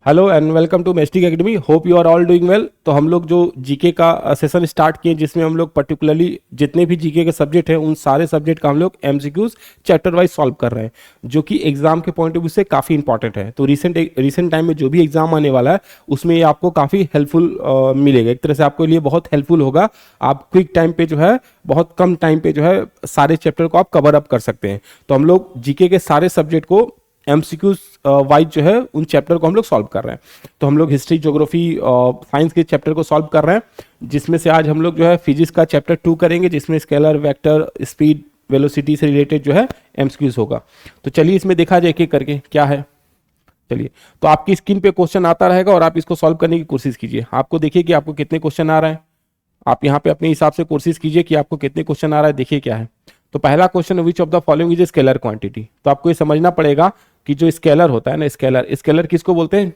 Hello and welcome to Mestic academy. Hope you are all doing well. तो हम लोग जो जीके का सेशन स्टार्ट किए जिसमें हम लोग पर्टिकुलरली जितने भी जीके के सब्जेक्ट हैं उन सारे सब्जेक्ट का हम लोग एमसीक्यूज चैप्टर वाइज सॉल्व कर रहे हैं, जो कि एग्जाम के पॉइंट ऑफ व्यू से काफ़ी इंपॉर्टेंट है। तो रिसेंट टाइम में जो भी एग्जाम आने वाला है उसमें ये आपको काफ़ी हेल्पफुल मिलेगा, एक तरह से आपके लिए बहुत हेल्पफुल होगा। आप क्विक टाइम पे जो है, बहुत कम टाइम पे जो है सारे चैप्टर को आप कवर अप कर सकते हैं। तो हम लोग जीके के सारे सब्जेक्ट को एमसीक्यूज वाइज जो है उन चैप्टर को हम लोग सॉल्व कर रहे हैं। तो हम लोग हिस्ट्री, ज्योग्राफी, साइंस के चैप्टर को सॉल्व कर रहे हैं, जिसमें से आज हम लोग जो है फिजिक्स का चैप्टर 2 करेंगे, जिसमें स्केलर, वेक्टर, स्पीड, वेलोसिटी से रिलेटेड जो है एमसीक्यूज होगा। तो चलिए इसमें देखा जाए एक एक करके क्या है। चलिए, तो आपकी स्क्रीन पे क्वेश्चन आता रहेगा और आप इसको सॉल्व करने की कोशिश कीजिए। आपको देखिए कि आपको कितने क्वेश्चन आ रहे हैं। आप यहाँ पे अपने हिसाब से कोशिश कीजिए कि आपको कितने क्वेश्चन आ रहा है। देखिए क्या है। तो पहला question, which of the following is a scalar quantity. तो आपको ये समझना पड़ेगा कि जो स्केलर होता है ना, स्केलर स्केलर किसको बोलते हैं?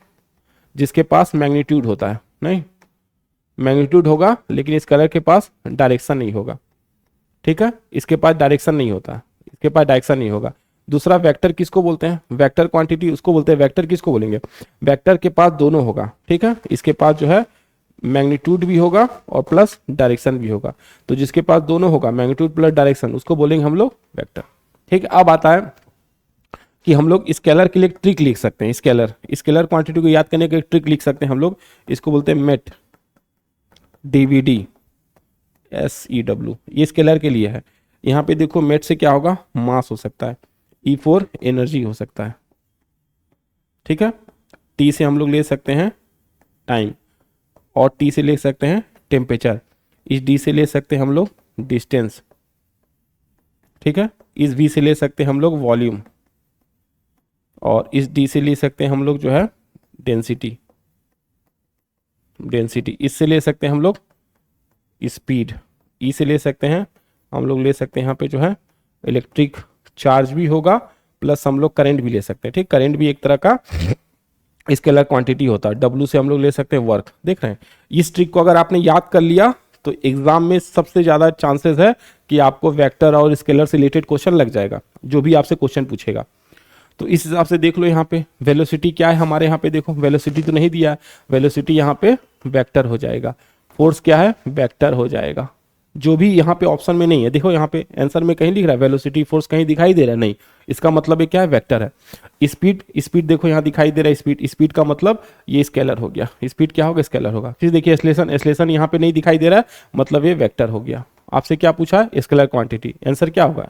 जिसके पास मैग्नीट्यूड होता है। नहीं, मैग्नीट्यूड होगा लेकिन स्केलर के पास डायरेक्शन नहीं होगा। ठीक है, इसके पास डायरेक्शन नहीं होता, इसके पास डायरेक्शन नहीं होगा। दूसरा, वेक्टर किसको बोलते हैं? वेक्टर क्वांटिटी उसको बोलते हैं। वेक्टर किसको बोलेंगे? वेक्टर के पास दोनों होगा। ठीक है, इसके पास जो है मैग्नीट्यूड भी होगा और प्लस डायरेक्शन भी होगा। तो जिसके पास दोनों होगा, मैग्नीट्यूड प्लस डायरेक्शन, उसको बोलेंगे हम लोग वेक्टर। ठीक है, अब आता है कि हम लोग स्केलर के लिए एक ट्रिक लिख सकते हैं। स्केलर स्केलर क्वांटिटी को याद करने का एक ट्रिक लिख सकते हैं हम लोग। इसको बोलते हैं मेट, डीवीडी, SEW। ये स्केलर के लिए है। यहाँ पे देखो, मेट से क्या होगा? मास हो सकता है। E4 एनर्जी हो सकता है। ठीक है, T से हम लोग ले सकते हैं टाइम, और T से ले सकते हैं टेम्परेचर। इस D से ले सकते हैं हम लोग डिस्टेंस। ठीक है, इस V से ले सकते हैं हम लोग वॉल्यूम, और इस D से ले सकते हैं हम लोग जो है डेंसिटी। डेंसिटी इससे ले सकते हैं हम लोग स्पीड। E से ले सकते हैं हम लोग, ले सकते हैं यहाँ पे जो है इलेक्ट्रिक चार्ज भी होगा, प्लस हम लोग करंट भी ले सकते हैं। ठीक, करंट भी एक तरह का स्केलर क्वांटिटी होता है। W से हम लोग ले सकते हैं वर्क। देख रहे हैं, इस ट्रिक को अगर आपने याद कर लिया तो एग्जाम में सबसे ज्यादा चांसेस है कि आपको वेक्टर और स्केलर से रिलेटेड क्वेश्चन लग जाएगा, जो भी आपसे क्वेश्चन पूछेगा। तो इस हिसाब से देख लो, यहाँ पे वेलोसिटी क्या है हमारे, यहाँ पे देखो वेलोसिटी तो नहीं दिया है, वेलोसिटी यहाँ पे वेक्टर हो जाएगा। फोर्स क्या है? वेक्टर हो जाएगा। जो भी यहाँ पे ऑप्शन में नहीं है, देखो यहाँ पे आंसर में कहीं लिख रहा है वेलोसिटी, फोर्स कहीं दिखाई दे रहा है नहीं, इसका मतलब ये क्या है? वेक्टर है। स्पीड, स्पीड देखो यहाँ दिखाई दे रहा है स्पीड, स्पीड का मतलब ये स्केलर हो गया। स्पीड क्या होगा? स्केलर होगा। फिर देखिए एक्सलेशन, एक्सलेशन यहाँ पे नहीं दिखाई दे रहा है, मतलब ये वेक्टर हो गया। आपसे क्या पूछा है? Scalar quantity. आंसर क्या होगा?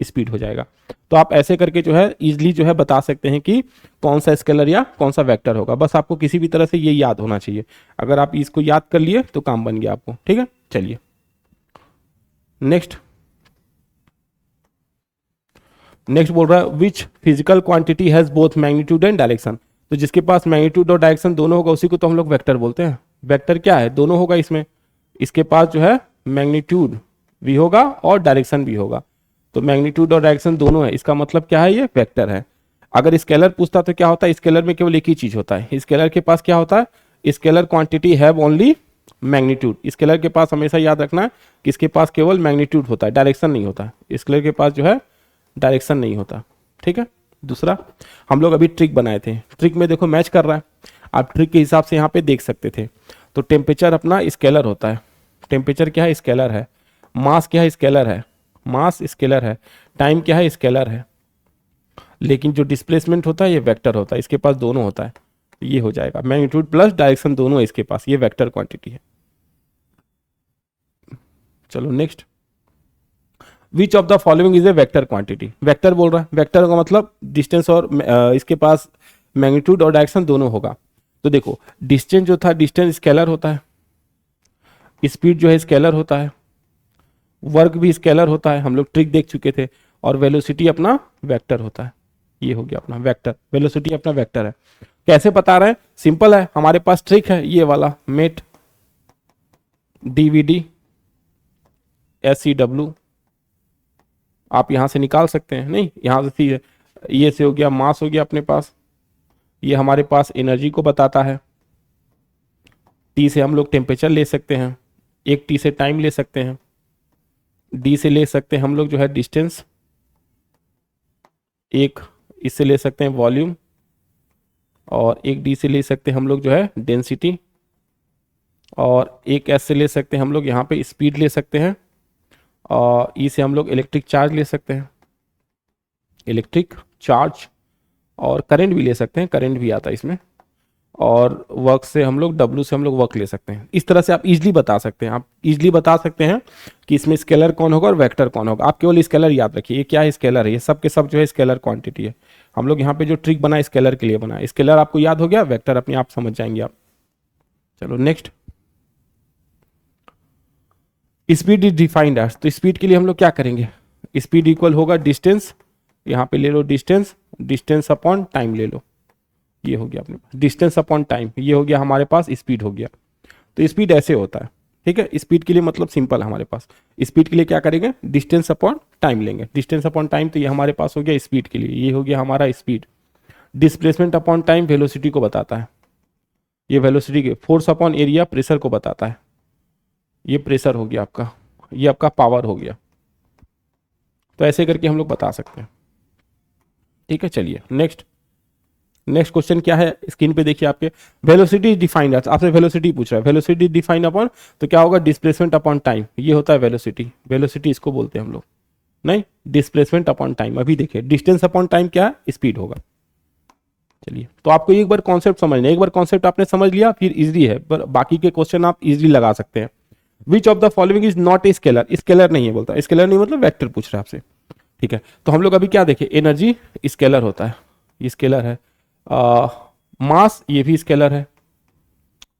स्पीड हो जाएगा। तो आप ऐसे करके जो है इजीली जो है बता सकते हैं कि कौन सा स्केलर या कौन सा वेक्टर होगा। बस आपको किसी भी तरह से ये याद होना चाहिए। अगर आप इसको याद कर लिए तो काम बन गया आपको। ठीक है, चलिए नेक्स्ट। नेक्स्ट बोल रहा है, which physical quantity has both magnitude and direction. तो जिसके पास मैग्नीट्यूड और डायरेक्शन दोनों होगा उसी को तो हम लोग वेक्टर बोलते हैं। वेक्टर क्या है? दोनों होगा इसमें। इसके पास जो है मैग्नीट्यूड भी होगा और डायरेक्शन भी होगा। तो मैग्नीट्यूड और डायरेक्शन दोनों है, इसका मतलब क्या है? ये वेक्टर है। अगर स्केलर पूछता तो क्या होता है? स्केलर में केवल एक ही चीज होता है। स्केलर के पास क्या होता है? Scalar quantity have only magnitude. Scalar के पास हमेशा याद रखना है कि इसके पास केवल मैग्नीट्यूड होता है, डायरेक्शन नहीं होता। स्केलर के पास जो है डायरेक्शन नहीं होता। ठीक है, दूसरा, हम लोग अभी ट्रिक बनाए थे, ट्रिक में देखो मैच कर रहा है। आप ट्रिक के हिसाब से यहाँ पे देख सकते थे। तो टेम्परेचर अपना स्केलर होता है। टेम्परेचर क्या है? स्केलर है। मास क्या है? स्केलर है। मास स्केलर है। टाइम क्या है? स्केलर है। लेकिन जो डिस्प्लेसमेंट होता है ये वेक्टर होता है। इसके पास दोनों होता है, तो ये हो जाएगा मैग्नीट्यूड प्लस डायरेक्शन दोनों है इसके पास, ये वेक्टर क्वांटिटी है। चलो next, which of the following is a vector quantity. Vector बोल रहा है, वेक्टर का मतलब डिस्टेंस और इसके पास मैग्नीट्यूड और डायरेक्शन दोनों होगा। तो देखो, डिस्टेंस जो था, डिस्टेंस स्केलर होता है, स्पीड जो है स्केलर होता है, वर्क भी स्केलर होता है, हम लोग ट्रिक देख चुके थे, और वेलोसिटी अपना वेक्टर होता है। ये हो गया अपना वेक्टर, वेलोसिटी अपना वेक्टर है। कैसे बता रहे हैं? सिंपल है, हमारे पास ट्रिक है ये वाला, मेट, डीवीडी, SEW। आप यहां से निकाल सकते हैं, नहीं यहां से ये से हो गया, मास हो गया अपने पास, ये हमारे पास एनर्जी को बताता है। T से हम लोग टेम्परेचर ले सकते हैं, एक T से टाइम ले सकते हैं, D से ले सकते हैं हम लोग जो है डिस्टेंस, एक इससे ले सकते हैं वॉल्यूम, और एक डी से ले सकते हैं हम लोग जो है डेंसिटी, और एक एस से ले सकते हैं हम लोग यहाँ पे स्पीड ले सकते हैं, और ई से हम लोग इलेक्ट्रिक चार्ज ले सकते हैं, इलेक्ट्रिक चार्ज, और करंट भी ले सकते हैं, करंट भी आता है इसमें, और वर्क से हम लोग डब्ल्यू से हम लोग वर्क ले सकते हैं। इस तरह से आप इजीली बता सकते हैं, आप इजीली बता सकते हैं कि इसमें स्केलर कौन होगा और वेक्टर कौन होगा। आप केवल स्केलर याद रखिए, ये क्या है, स्केलर है, ये सब के सब जो है स्केलर क्वांटिटी है। हम लोग यहाँ पे जो ट्रिक बना स्केलर के लिए बना, स्केलर आपको याद हो गया, वेक्टर अपने आप समझ जाएंगे आप। चलो next, speed is defined as, तो स्पीड के लिए हम लोग क्या करेंगे, स्पीड इक्वल होगा डिस्टेंस, यहाँ पे ले लो डिस्टेंस, डिस्टेंस अपॉन टाइम ले लो, ये हो गया अपने पास डिस्टेंस अपॉन टाइम, ये हो गया हमारे पास स्पीड हो गया। तो स्पीड ऐसे होता है, ठीक है। स्पीड के लिए मतलब सिंपल हमारे पास, स्पीड के लिए क्या करेंगे, डिस्टेंस अपॉन टाइम लेंगे, डिस्टेंस अपॉन टाइम, तो ये हमारे पास हो गया स्पीड के लिए, ये हो गया हमारा speed. Displacement upon time velocity को बताता है, ये वेलोसिटी के, फोर्स अपॉन एरिया प्रेशर को बताता है, ये प्रेशर हो गया आपका, ये आपका पावर हो गया। तो ऐसे करके हम लोग बता सकते हैं, ठीक है। चलिए नेक्स्ट, नेक्स्ट क्वेश्चन क्या है स्क्रीन पे देखिए आपके, वेलोसिटी डिफाइंड, आपसे वेलोसिटी पूछ रहा है, वेलोसिटी डिफाइंड अपॉन, तो क्या होगा डिस्प्लेसमेंट अपॉन टाइम, ये होता है वेलोसिटी, वेलोसिटी इसको बोलते हैं हम लोग, नहीं डिस्प्लेसमेंट अपॉन टाइम। अभी देखिए डिस्टेंस अपॉन टाइम क्या है, स्पीड होगा। चलिए, तो आपको एक बार कॉन्सेप्ट समझना, एक बार कॉन्सेप्ट आपने समझ लिया फिर इजी है, पर बाकी के क्वेश्चन आप इजीली लगा सकते हैं। Which of the following is not a scalar, scalar नहीं है बोलता, स्केलर नहीं मतलब वेक्टर पूछ रहा है आपसे, ठीक है। तो हम लोग अभी क्या देखें, एनर्जी स्केलर होता है, ये स्केलर है, मास ये भी स्केलर है,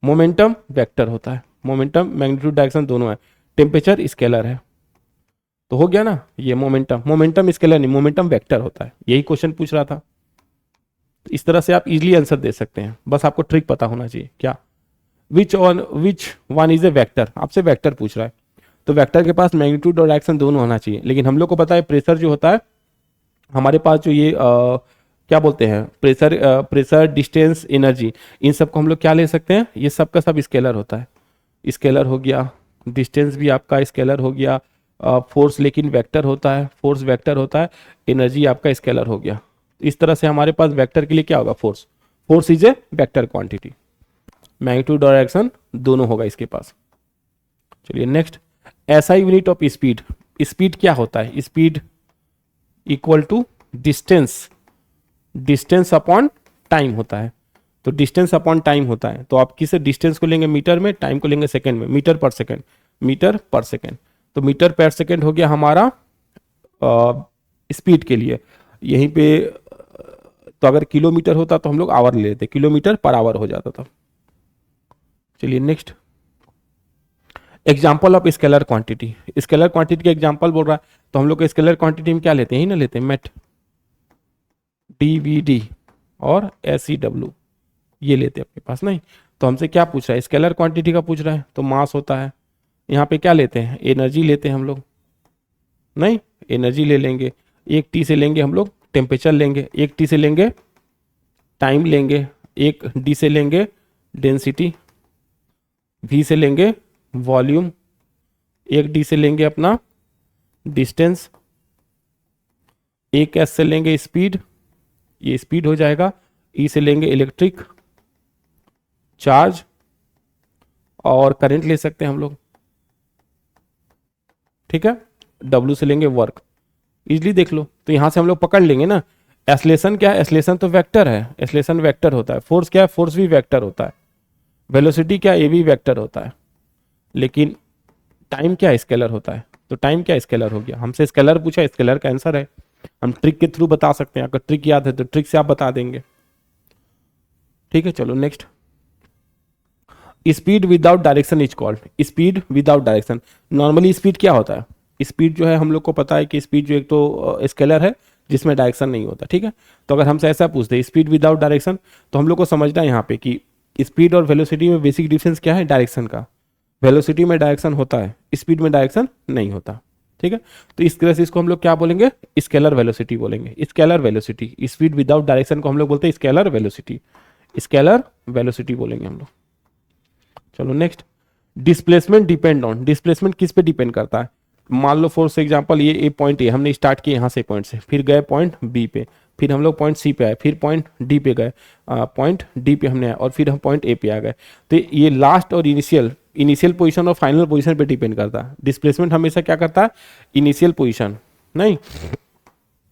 मोमेंटम वेक्टर होता है, मोमेंटम मैग्नीट्यूड डायरेक्शन दोनों है, टेम्परेचर स्केलर है, तो हो गया ना ये मोमेंटम, मोमेंटम स्केलर नहीं, मोमेंटम वेक्टर होता है, यही क्वेश्चन पूछ रहा था। इस तरह से आप इजीली आंसर दे सकते हैं, बस आपको ट्रिक पता होना चाहिए क्या, which one is a vector, आपसे वेक्टर पूछ रहा है, तो वेक्टर के पास मैग्नीट्यूड और डायरेक्शन दोनों होना चाहिए। लेकिन हम लोग को पता है प्रेशर जो होता है हमारे पास, जो ये क्या बोलते हैं, प्रेशर, प्रेशर डिस्टेंस एनर्जी, इन सब को हम लोग क्या ले सकते हैं, ये सब का सब स्केलर होता है, स्केलर हो गया, डिस्टेंस भी आपका स्केलर हो गया, फोर्स लेकिन वेक्टर होता है, फोर्स वेक्टर होता है, एनर्जी आपका स्केलर हो गया। इस तरह से हमारे पास वेक्टर के लिए क्या होगा, force, force is a vector quantity, magnitude और डायरेक्शन दोनों होगा इसके पास। चलिए next, SI unit of speed, speed क्या होता है, speed equal to distance, distance upon time होता है, तो डिस्टेंस अपॉन टाइम होता है, तो आप किसे डिस्टेंस को लेंगे मीटर में, टाइम को लेंगे सेकंड में, मीटर पर सेकंड, मीटर पर सेकंड, तो मीटर पर सेकंड हो गया हमारा स्पीड के लिए। यहीं पे तो अगर किलोमीटर होता तो हम लोग आवर ले लेते, किलोमीटर पर आवर हो जाता था। चलिए next, example of scalar quantity, scalar quantity का एग्जाम्पल बोल रहा है, तो हम लोग स्केलर क्वांटिटी में क्या लेते हैं, ही ना लेते हैं मेट, डीवीडी और एसईडब्ल्यू, ये लेते हैं अपने पास, नहीं तो हमसे क्या पूछ रहा है, स्केलर क्वांटिटी का पूछ रहा है, तो मास होता है, यहाँ पे क्या लेते हैं, एनर्जी लेते हैं हम लोग, नहीं एनर्जी ले लेंगे, एक टी से लेंगे हम लोग टेम्परेचर लेंगे, एक टी से लेंगे टाइम लेंगे, एक डी से लेंगे डेंसिटी, वी से लेंगे वॉल्यूम, एक डी से लेंगे अपना डिस्टेंस, एक एस से लेंगे स्पीड, ये स्पीड हो जाएगा, ई से लेंगे इलेक्ट्रिक चार्ज, और करंट ले सकते हैं हम लोग, ठीक है, डब्ल्यू से लेंगे वर्क, इजली देख लो। तो यहां से हम लोग पकड़ लेंगे ना, एस्लेशन क्या है, एस्लेशन तो वेक्टर है, एस्लेशन वेक्टर होता है, फोर्स क्या है, फोर्स भी वेक्टर होता है, वेलोसिटी क्या, ये भी वेक्टर होता है, लेकिन टाइम क्या स्केलर होता है, तो टाइम क्या स्केलर हो गया, हमसे स्केलर पूछा, स्केलर का आंसर है, हम ट्रिक के थ्रू बता सकते हैं, अगर ट्रिक याद है तो ट्रिक से आप बता देंगे, ठीक है। चलो next, speed without direction is called, speed without direction, normally speed क्या होता है, स्पीड जो है हम लोग को पता है कि स्पीड जो एक तो स्केलर है जिसमें डायरेक्शन नहीं होता, ठीक है। तो अगर हमसे ऐसा पूछते हैं स्पीड विदाउट डायरेक्शन, तो हम लोग को समझना है यहाँ पे कि स्पीड और वेलोसिटी में बेसिक डिफरेंस क्या है, डायरेक्शन का, वेलोसिटी में डायरेक्शन होता है, स्पीड में डायरेक्शन नहीं होता, ठीक है। तो इस तरह से इसको हम लोग क्या बोलेंगे, स्केलर वेलोसिटी बोलेंगे, scalar velocity, speed without direction को हम लोग बोलते हैं स्केलर वेलोसिटी, स्केलर वेलोसिटी बोलेंगे हम लोग। चलो next, displacement depend on, displacement किस पे डिपेंड करता है, मान लो फॉर एग्जांपल ये पॉइंट ए हमने स्टार्ट किया यहाँ से पॉइंट से, फिर गए पॉइंट बी पे, फिर हम लोग पॉइंट सी पे आए, फिर पॉइंट डी पे गए, पॉइंट डी पे हमने आए, और फिर हम पॉइंट ए पे आ गए। तो ये लास्ट और इनिशियल पोजीशन और फाइनल पोजीशन पे डिपेंड करता है। डिस्प्लेसमेंट हमेशा क्या करता है, इनिशियल पोजीशन नहीं,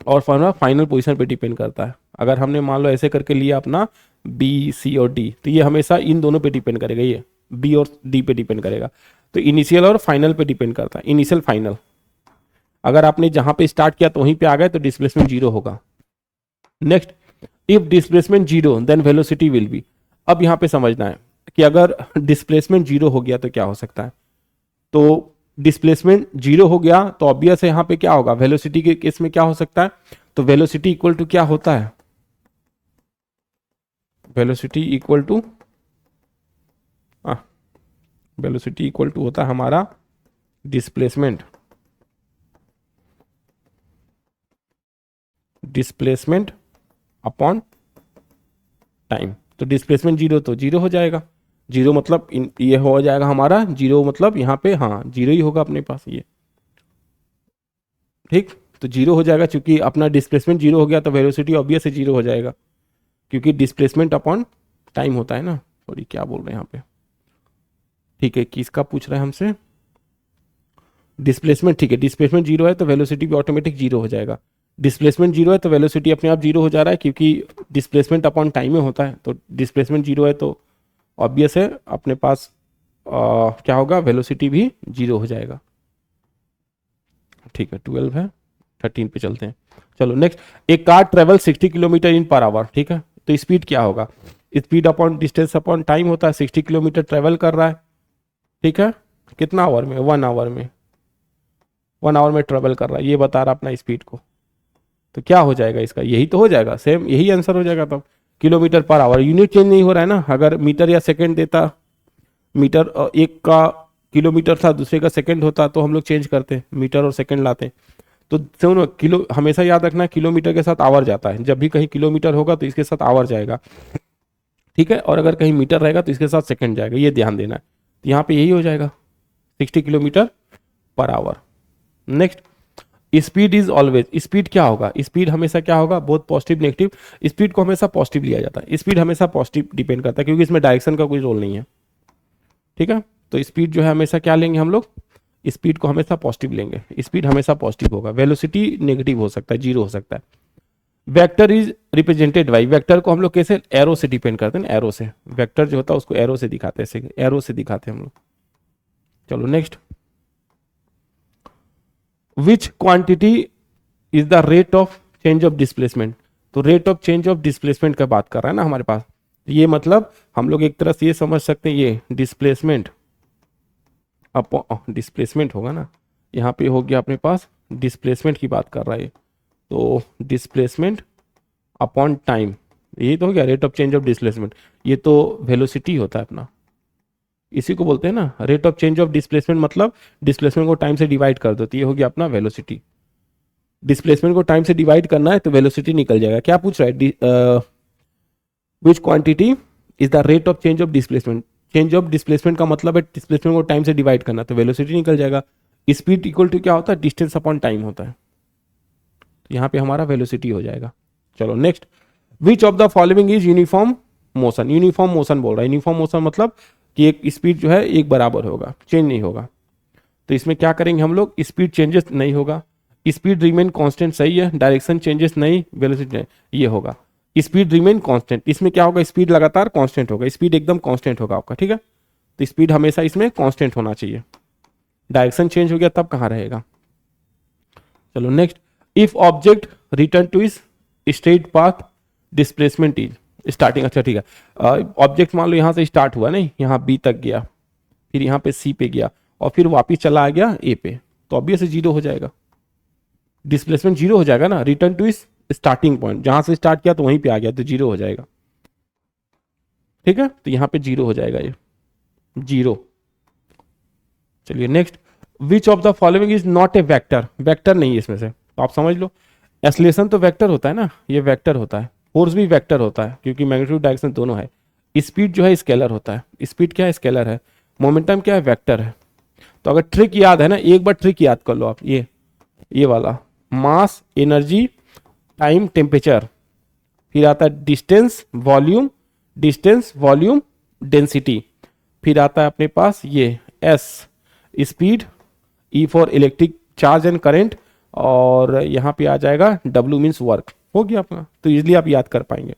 और फाइनल पोजीशन पे डिपेंड करता है। अगर हमने मान लो ऐसे करके लिया अपना बी सी और डी, तो ये हमेशा इन दोनों पे डिपेंड करेगा, ये बी और डी पे डिपेंड करेगा। तो इनिशियल और फाइनल पे डिपेंड करता है, इनिशियल फाइनल। अगर आपने जहां पे स्टार्ट किया तो वहीं पे आ गए तो डिस्प्लेसमेंट जीरो होगा। Next, if displacement zero then velocity will be. अब यहां पे समझना है कि अगर डिस्प्लेसमेंट जीरो हो गया तो क्या हो सकता है। तो डिस्प्लेसमेंट जीरो हो गया तो ऑब्वियस है यहाँ पे क्या होगा, वेलोसिटी के केस में क्या हो सकता है, तो वेलोसिटी इक्वल टू क्या होता है, velocity equal to velocity equal to होता है हमारा डिस्प्लेसमेंट अपॉन टाइम। तो डिस्प्लेसमेंट जीरो तो जीरो हो जाएगा, जीरो मतलब ये हो जाएगा हमारा जीरो, मतलब यहाँ पे हाँ जीरो ही होगा अपने पास ये, ठीक। तो जीरो हो जाएगा, चूंकि अपना डिस्प्लेसमेंट जीरो हो गया तो वेलोसिटी ऑब्वियस है जीरो हो जाएगा, क्योंकि डिस्प्लेसमेंट अपॉन टाइम होता है ना। सॉरी क्या बोल रहे हैं यहाँ पे, ठीक है, किसका पूछ रहा है हमसे, डिस्प्लेसमेंट, ठीक है, डिस्प्लेसमेंट जीरो है तो वेलोसिटी भी ऑटोमेटिक जीरो हो जाएगा। डिस्प्लेसमेंट जीरो है तो वेलोसिटी अपने आप जीरो हो जा रहा है, क्योंकि डिस्प्लेसमेंट अपॉन टाइम में होता है। तो डिस्प्लेसमेंट जीरो है तो ऑब्वियस है अपने पास क्या होगा, वेलोसिटी भी जीरो हो जाएगा। ठीक है, 12 है, 13 पे चलते हैं। चलो नेक्स्ट, एक कार ट्रेवल 60 किलोमीटर इन पर आवर, ठीक है, तो स्पीड क्या होगा, speed upon distance upon time होता है। 60 किलोमीटर ट्रेवल कर रहा है, ठीक है, कितना आवर में, 1 आवर में, 1 आवर में ट्रेवल कर रहा है, ये बता रहा अपना स्पीड को। तो क्या हो जाएगा इसका, यही तो हो जाएगा, सेम यही आंसर हो जाएगा। तब kilometre per our, unit change नहीं हो रहा है ना। अगर मीटर या सेकंड देता, मीटर एक का किलोमीटर था दूसरे का सेकंड होता तो हम लोग चेंज करते, मीटर और सेकंड लाते। तो सुनो, किलो हमेशा याद रखना, किलोमीटर के साथ आवर जाता है। जब भी कहीं किलोमीटर होगा तो इसके साथ आवर जाएगा, ठीक है, और अगर कहीं मीटर रहेगा तो इसके साथ सेकंड जाएगा, ये ध्यान देना है। तो यहाँ पे यही हो जाएगा 60 kilometre per our. Next, speed is always, speed क्या होगा, स्पीड हमेशा क्या होगा, बहुत पॉजिटिव नेगेटिव। स्पीड को हमेशा पॉजिटिव लिया जाता है, स्पीड हमेशा पॉजिटिव डिपेंड करता है, क्योंकि इसमें डायरेक्शन का कोई रोल नहीं है, ठीक है। तो स्पीड जो है हमेशा क्या लेंगे हम लोग, स्पीड को हमेशा पॉजिटिव लेंगे, स्पीड हमेशा पॉजिटिव होगा। वेलोसिटी नेगेटिव हो सकता है, जीरो हो सकता है। Vector is represented by, vector को हम लोग कैसे, एरो से डिपेंड करते हैं ना, एरो से, वेक्टर जो होता है उसको एरो से दिखाते हैं, एरो से दिखाते हैं हम लोग। चलो next, which quantity is the rate of change of displacement. तो rate of change of displacement का बात कर रहा है ना हमारे पास। ये मतलब हम लोग एक तरह से ये समझ सकते हैं, ये डिस्प्लेसमेंट डिस्प्लेसमेंट होगा ना, यहाँ पे हो गया अपने पास, डिस्प्लेसमेंट की बात कर रहा है। तो डिस्प्लेसमेंट अपॉन टाइम, ये तो हो गया rate of change of displacement. ये तो वेलोसिटी होता है अपना, इसी को बोलते हैं ना rate of change of displacement, मतलब डिस्प्लेसमेंट को टाइम से डिवाइड कर दो तो ये हो गया अपना वेलोसिटी। डिस्प्लेसमेंट को टाइम से डिवाइड करना है तो वेलोसिटी निकल जाएगा। क्या पूछ रहा है, विच quantity is the rate of change of displacement. Change of displacement का मतलब है डिस्प्लेसमेंट को टाइम से डिवाइड करना, तो वेलोसिटी निकल जाएगा। स्पीड इक्वल टू क्या होता है, डिस्टेंस अपॉन टाइम होता है, तो यहाँ पे हमारा वेलोसिटी हो जाएगा। चलो next, which of the following is uniform motion. Uniform motion बोल रहा है, यूनिफॉर्म मोशन मतलब कि एक स्पीड जो है एक बराबर होगा, चेंज नहीं होगा। तो इसमें क्या करेंगे हम लोग, स्पीड चेंजेस नहीं होगा, स्पीड रिमेन कांस्टेंट, सही है, डायरेक्शन चेंजेस नहीं, वेलोसिटी नहीं, ये होगा स्पीड रिमेन कांस्टेंट। इसमें क्या होगा, स्पीड लगातार कांस्टेंट होगा, स्पीड एकदम कांस्टेंट होगा आपका, ठीक है। तो स्पीड हमेशा इसमें कांस्टेंट होना चाहिए, डायरेक्शन चेंज हो गया तब कहाँ रहेगा। चलो next, if object return two is straight path displacement is starting, अच्छा ठीक है, ऑब्जेक्ट मान लो यहाँ से स्टार्ट हुआ नहीं, यहाँ बी तक गया, फिर यहाँ पे सी पे गया और फिर वापिस चला आ गया ए पे, तो ऑब्वियस जीरो हो जाएगा, डिस्प्लेसमेंट जीरो हो जाएगा ना। Return two is starting point, जहां से स्टार्ट किया तो वहीं पे आ गया तो जीरो हो जाएगा, ठीक है। तो यहाँ पे जीरो हो जाएगा, ये जीरो। चलिए next, which of the following is not a vector. Vector नहीं है इसमें से, तो आप समझ लो, एक्सेलरेशन तो वेक्टर होता है ना, ये वेक्टर होता है, फोर्स भी वेक्टर होता है, क्योंकि मैग्नीट्यूड डायरेक्शन दोनों है। स्पीड जो है स्केलर होता है, स्पीड क्या है, स्केलर है। मोमेंटम क्या है, वेक्टर है। तो अगर ट्रिक याद है ना, एक बार ट्रिक याद कर लो आप, ये वाला मास, एनर्जी, टाइम, टेम्परेचर, फिर आता है डिस्टेंस वॉल्यूम डेंसिटी, फिर आता है अपने पास ये S speed, E for electric charge and current, और यहाँ पे आ जाएगा डब्ल्यू मीन्स वर्क। हो गया अपना, तो इजिली आप याद कर पाएंगे।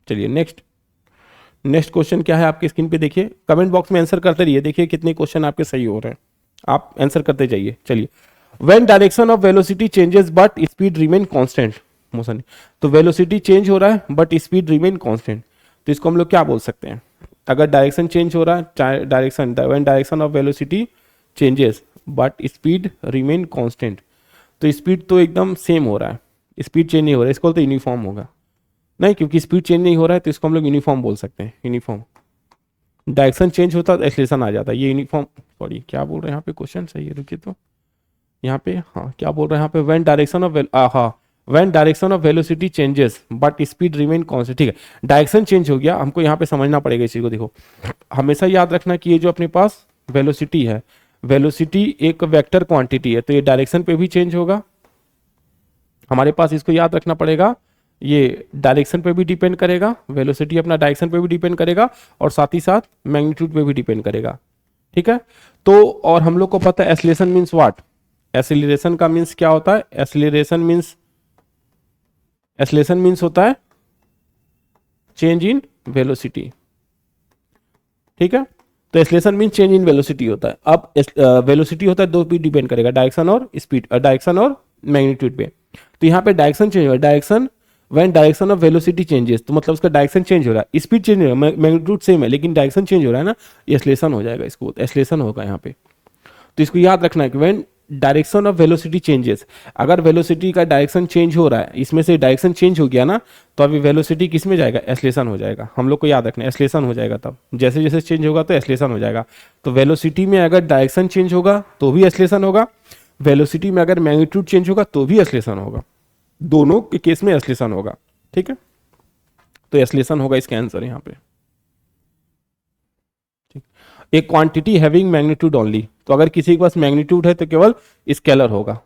चलिए नेक्स्ट क्वेश्चन क्या है आपके स्क्रीन पे देखिए, कमेंट बॉक्स में आंसर करते रहिए, देखिए कितने क्वेश्चन आपके सही हो रहे हैं, आप आंसर करते जाइए। चलिए, when direction of velocity changes but speed remain constant, motion, तो वेलोसिटी चेंज हो रहा है बट स्पीड रिमेन कांस्टेंट, तो इसको हम लोग क्या बोल सकते हैं? अगर डायरेक्शन चेंज हो रहा है, direction when direction of velocity changes but speed remain constant, तो स्पीड तो एकदम सेम हो रहा है, स्पीड चेंज नहीं हो रहा है, इसको तो यूनिफॉर्म होगा नहीं, क्योंकि स्पीड चेंज नहीं हो रहा है तो इसको हम लोग यूनिफॉर्म बोल सकते हैं। यूनिफॉर्म, डायरेक्शन चेंज होता है तो एक्सेलेरेशन आ जाता है, ये यूनिफॉर्म। सॉरी क्या बोल रहे हैं यहाँ पे, क्वेश्चन सही है, रुकिए तो यहाँ पे, हाँ क्या बोल रहे हैं यहाँ पे, when direction of velocity changes but speed remain constant, ठीक है, डायरेक्शन चेंज हो गया, हमको यहाँ पे समझना पड़ेगा इसी को। देखो हमेशा याद रखना कि ये जो अपने पास वेलोसिटी है, वेलोसिटी एक वेक्टर क्वांटिटी है, तो ये डायरेक्शन पे भी चेंज होगा हमारे पास, इसको याद रखना पड़ेगा। ये डायरेक्शन पे भी डिपेंड करेगा, वेलोसिटी अपना डायरेक्शन पे भी डिपेंड करेगा, और साथ ही साथ मैग्नीट्यूड पे भी डिपेंड करेगा, ठीक है। तो और हम लोग को पता है एक्सीलरेशन मींस व्हाट, एक्सीलरेशन का मींस क्या होता है? एक्सीलरेशन मींस होता है चेंज इन वेलोसिटी, ठीक है। तो acceleration means change in velocity होता है। अब वेलोसिटी होता है, दो पे डिपेंड करेगा, डायरेक्शन और स्पीड, डायरेक्शन और मैग्नीट्यूड पे। तो यहाँ पे डायरेक्शन चेंज हो रहा है, direction when direction of velocity changes, तो मतलब उसका डायरेक्शन चेंज हो रहा है, स्पीड चेंज हो रहा है, मैग्नीट्यूड सेम है लेकिन डायरेक्शन चेंज हो रहा है ना, ये एक्सीलरेशन हो जाएगा, इसको एक्सीलरेशन होगा यहाँ पे। तो इसको याद रखना है कि when direction of velocity changes, अगर वेलोसिटी का डायरेक्शन चेंज हो रहा है, इसमें से डायरेक्शन चेंज हो गया ना, तो अभी वेलोसिटी किस में जाएगा? एक्सीलरेशन हो जाएगा। हम लोग को याद रखना है एक्सीलरेशन हो जाएगा, तब जैसे जैसे चेंज होगा तो एक्सीलरेशन हो जाएगा। तो वेलोसिटी में अगर डायरेक्शन चेंज होगा तो भी एक्सीलरेशन होगा, वेलोसिटी में अगर मैग्नीट्यूड चेंज होगा तो भी एक्सीलरेशन होगा, दोनों के केस में एक्सीलरेशन होगा, ठीक है। तो एक्सीलरेशन होगा इसका आंसर यहाँ पे। एक क्वांटिटी हैविंग मैग्नीट्यूड ओनली, तो अगर किसी के पास मैग्नीट्यूड है तो केवल स्केलर होगा,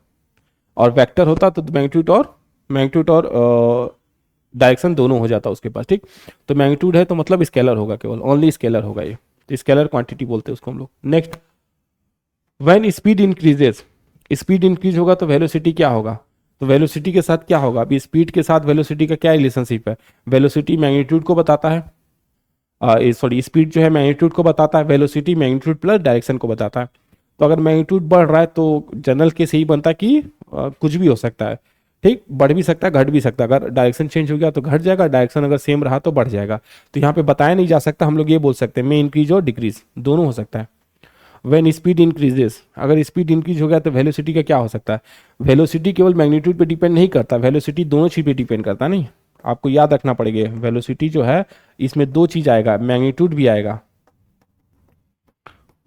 और वेक्टर होता तो मैग्नीट्यूड और डायरेक्शन दोनों हो जाता उसके पास, ठीक। तो मैग्नीट्यूड है तो मतलब स्केलर होगा, केवल ओनली स्केलर होगा ये, तो स्केलर क्वांटिटी बोलते हैं उसको हम लोग। Next, when speed increases, speed increase होगा तो वेलोसिटी क्या होगा? तो वेलोसिटी के साथ क्या होगा? अभी स्पीड के साथ वेलोसिटी का क्या रिलेशनशिप है? वेलोसिटी मैग्नीट्यूड को बताता है, सॉरी स्पीड जो है मैग्नीट्यूड को बताता है, वेलोसिटी मैग्नीट्यूड प्लस डायरेक्शन को बताता है। तो अगर मैग्नीट्यूड बढ़ रहा है तो जनरल केस यही बनता है कि कुछ भी हो सकता है, ठीक, बढ़ भी सकता है घट भी सकता है। अगर डायरेक्शन चेंज हो गया तो घट जाएगा, डायरेक्शन अगर सेम रहा तो बढ़ जाएगा। तो यहाँ पे बताया नहीं जा सकता, हम लोग ये बोल सकते हैं मे इंक्रीज और डिक्रीज दोनों हो सकता है। व्हेन स्पीड इंक्रीजेस, अगर स्पीड इंक्रीज हो गया तो वेलोसिटी का क्या हो सकता है? वेलोसिटी केवल मैग्नीट्यूड पे डिपेंड नहीं करता, वेलोसिटी दोनों चीज पे डिपेंड करता है, नहीं, आपको याद रखना पड़ेगा। वेलोसिटी जो है इसमें दो चीज आएगा, मैग्नीट्यूड भी आएगा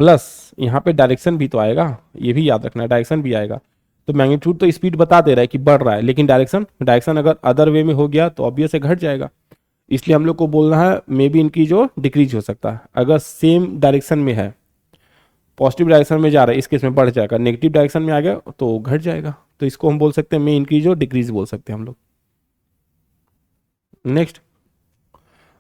प्लस यहाँ पे डायरेक्शन भी तो आएगा, ये भी याद रखना, डायरेक्शन भी आएगा। तो मैग्नीट्यूड तो स्पीड बता दे रहा है कि बढ़ रहा है, लेकिन डायरेक्शन अगर अदर वे में हो गया तो ऑब्वियस है घट जाएगा। इसलिए हम लोग को बोलना है मे बी इंक्रीज और डिक्रीज हो सकता है। अगर सेम डायरेक्शन में है, पॉजिटिव डायरेक्शन में जा रहा है, इस केस में बढ़ जाएगा, नेगेटिव डायरेक्शन में आ गया तो घट जाएगा। तो इसको हम बोल सकते हैं मे इंक्रीज और डिक्रीज बोल सकते हैं हम लोग। Next,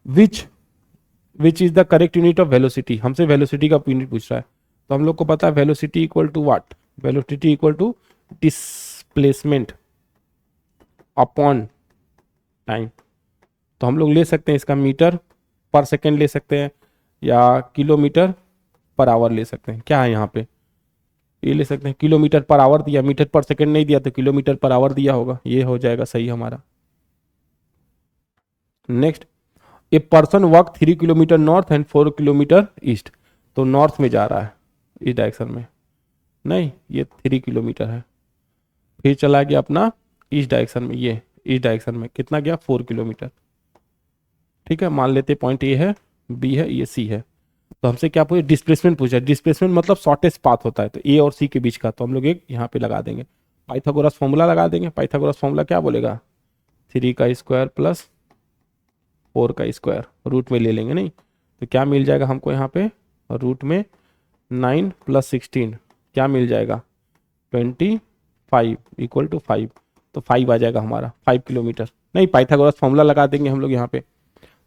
which is the correct unit of velocity, हमसे वेलोसिटी का यूनिट पूछ रहा है। तो हम लोग को पता है velocity equal to what? Velocity equal to displacement upon time. तो हम लोग ले सकते हैं इसका मीटर पर सेकेंड ले सकते हैं, या किलोमीटर पर आवर ले सकते हैं। क्या है यहाँ पे? ये ले सकते हैं, किलोमीटर पर आवर दिया, मीटर पर सेकेंड नहीं दिया तो किलोमीटर पर आवर दिया होगा, ये हो जाएगा सही हमारा। Next, a person walk 3 kilometre north and 4 kilometre east, तो नॉर्थ में जा रहा है इस डायरेक्शन में, नहीं ये 3 किलोमीटर है, फिर चला गया अपना ईस्ट डायरेक्शन में, ये इस डायरेक्शन में कितना गया? 4 किलोमीटर, ठीक है। मान लेते पॉइंट ए है, बी है, ये सी है। तो हमसे क्या पूछा? डिस्प्लेसमेंट पूछा। डिस्प्लेसमेंट मतलब शॉर्टेस्ट पाथ होता है, तो ए और सी के बीच का, तो हम लोग एक यहाँ पे लगा देंगे, पाइथागोरस फॉर्मूला लगा देंगे। पाइथागोरस फॉर्मूला क्या बोलेगा? 3 का स्क्वायर प्लस 4 का स्क्वायर, रूट में ले लेंगे, नहीं तो क्या मिल जाएगा हमको यहाँ पे? रूट में 9 प्लस 16 क्या मिल जाएगा? 25 इक्वल टू 5। तो 5 आ जाएगा हमारा, 5 किलोमीटर। नहीं, पाइथागोरस फॉर्मूला लगा देंगे हम लोग यहाँ पे,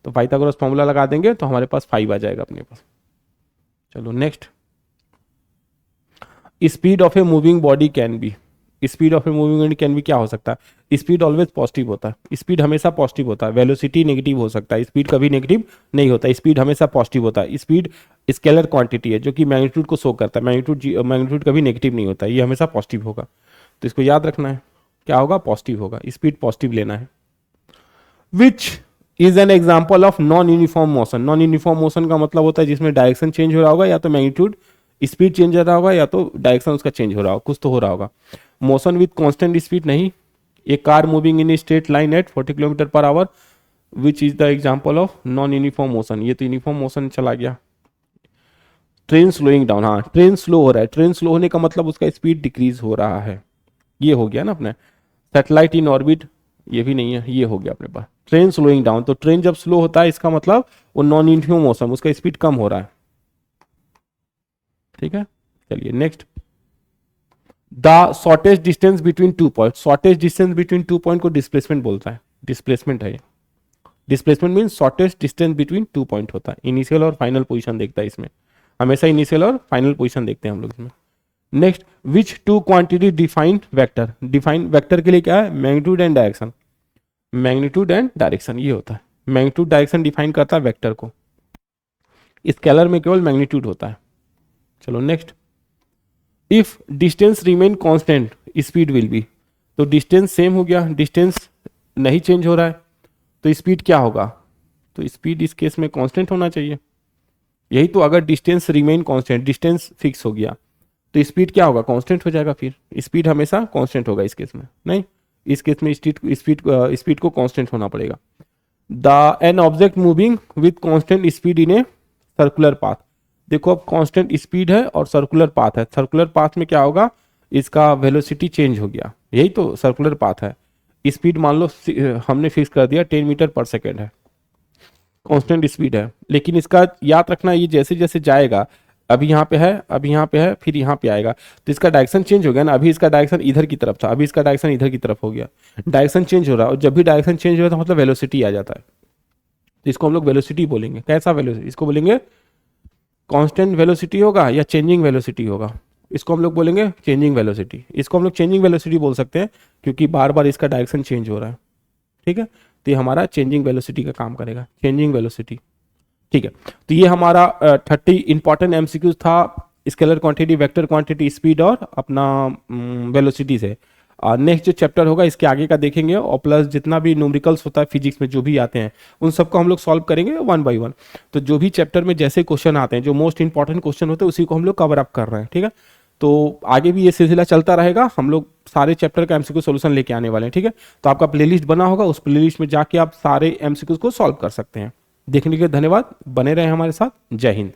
तो पाइथागोरस फॉर्मूला लगा देंगे तो हमारे पास 5 आ जाएगा अपने पास। चलो next, speed of a moving body can be, speed of a moving body can be क्या हो सकता है? स्पीड ऑलवेज पॉजिटिव होता है, स्पीड हमेशा पॉजिटिव होता है। वेलोसिटी नेगेटिव हो सकता है, स्पीड कभी नेगेटिव नहीं होता, स्पीड हमेशा पॉजिटिव होता है। स्पीड स्केलर क्वांटिटी है जो कि मैग्नीट्यूड को शो करता है, मैग्नीट्यूड कभी नेगेटिव नहीं होता, ये हमेशा पॉजिटिव होगा। तो इसको याद रखना है, क्या होगा? पॉजिटिव होगा, स्पीड पॉजिटिव लेना है। Which is an example of non uniform motion. Non uniform motion का मतलब होता है जिसमें डायरेक्शन चेंज हो रहा होगा, या तो मैग्नीट्यूड स्पीड चेंज हो रहा होगा, या तो डायरेक्शन उसका चेंज हो रहा होगा, कुछ तो हो रहा होगा। मोशन विथ कांस्टेंट स्पीड नहीं, a car moving in a straight line at 40 kilometre per hour, which is the example of non uniform motion. ये तो यूनिफॉर्म मोशन चला गया। ट्रेन स्लोइंग डाउन, हाँ ट्रेन स्लो हो रहा है, ट्रेन स्लो होने का मतलब उसका स्पीड डिक्रीज हो रहा है, ये हो गया ना अपने। सैटेलाइट इन ऑर्बिट, ये भी नहीं है, ये हो गया अपने पास। ट्रेन स्लोइंग डाउन, तो ट्रेन जब स्लो होता है इसका मतलब वो नॉन यूनिफॉर्म मोशन, उसका स्पीड कम हो रहा है। ठीक है, चलिए next, the shortest distance between 2 point. Shortest distance between 2 point को डिस्प्लेसमेंट बोलता है, डिस्प्लेसमेंट है ये। Displacement mean shortest distance between 2 point होता है। इनिशियल और फाइनल पोजीशन देखता है इसमें, हमेशा इनिशियल और फाइनल पोजीशन देखते हैं हम लोग इसमें। Next, which two quantity defined vector. Defined vector के लिए क्या है? Magnitude and direction, magnitude and direction ये होता है। मैग्नीट्यूड डायरेक्शन डिफाइन करता है वेक्टर को, स्केलर में केवल मैग्नीट्यूड होता है। चलो next, if distance remain constant speed will be. तो डिस्टेंस सेम हो गया, डिस्टेंस नहीं चेंज हो रहा है, तो स्पीड क्या होगा? तो स्पीड इस केस में कांस्टेंट होना चाहिए, यही तो। अगर distance remain constant, distance fix हो गया तो स्पीड क्या होगा? कांस्टेंट हो जाएगा। फिर स्पीड हमेशा कांस्टेंट होगा इस केस में, नहीं इस केस में स्पीड को कांस्टेंट होना पड़ेगा। The an object moving with constant speed in a circular path. देखो अब कांस्टेंट स्पीड है और सर्कुलर पाथ है, सर्कुलर पाथ में क्या होगा? इसका वेलोसिटी चेंज हो गया, यही तो सर्कुलर पाथ है। स्पीड मान लो हमने फिक्स कर दिया 10 मीटर पर सेकेंड है, कांस्टेंट स्पीड है, लेकिन इसका याद रखना ये जैसे जैसे जाएगा, अभी यहाँ पे है, अभी यहाँ पे है, फिर यहाँ पे आएगा, तो इसका डायरेक्शन चेंज हो गया ना। अभी इसका डायरेक्शन इधर की तरफ था, अभी इसका डायरेक्शन इधर की तरफ हो गया, डायरेक्शन चेंज हो रहा है। और जब भी डायरेक्शन चेंज हो रहा है तो मतलब वेलोसिटी आ जाता है, तो इसको हम लोग वेलोसिटी बोलेंगे। कैसा वेलोसिटी? इसको बोलेंगे कांस्टेंट वेलोसिटी होगा या चेंजिंग वेलोसिटी होगा, इसको हम लोग बोलेंगे चेंजिंग वेलोसिटी। इसको हम लोग चेंजिंग वेलोसिटी बोल सकते हैं क्योंकि बार बार इसका डायरेक्शन चेंज हो रहा है। ठीक है, तो ये हमारा चेंजिंग वेलोसिटी का काम करेगा, चेंजिंग वेलोसिटी। ठीक है, तो ये हमारा 30 इंपॉर्टेंट एमसीक्यूज था scalar quantity, vector quantity, speed और अपना वेलोसिटी से। नेक्स्ट जो चैप्टर होगा इसके आगे का देखेंगे, और प्लस जितना भी न्यूमेरिकल्स होता है फिजिक्स में जो भी आते हैं उन सबको हम लोग सॉल्व करेंगे 1 बाय 1। तो जो भी चैप्टर में जैसे क्वेश्चन आते हैं, जो मोस्ट इंपॉर्टेंट क्वेश्चन होते हैं उसी को हम लोग कवर अप कर रहे हैं। ठीक है, तो आगे भी ये सिलसिला चलता रहेगा, हम लोग सारे चैप्टर का एमसीक्यू सॉल्यूशन लेके आने वाले हैं। ठीक है, तो आपका प्लेलिस्ट बना होगा, उस प्लेलिस्ट में जाके आप सारे एमसीक्यूज को सॉल्व कर सकते हैं। देखने के लिए धन्यवाद, बने रहे हमारे साथ। जय हिंद।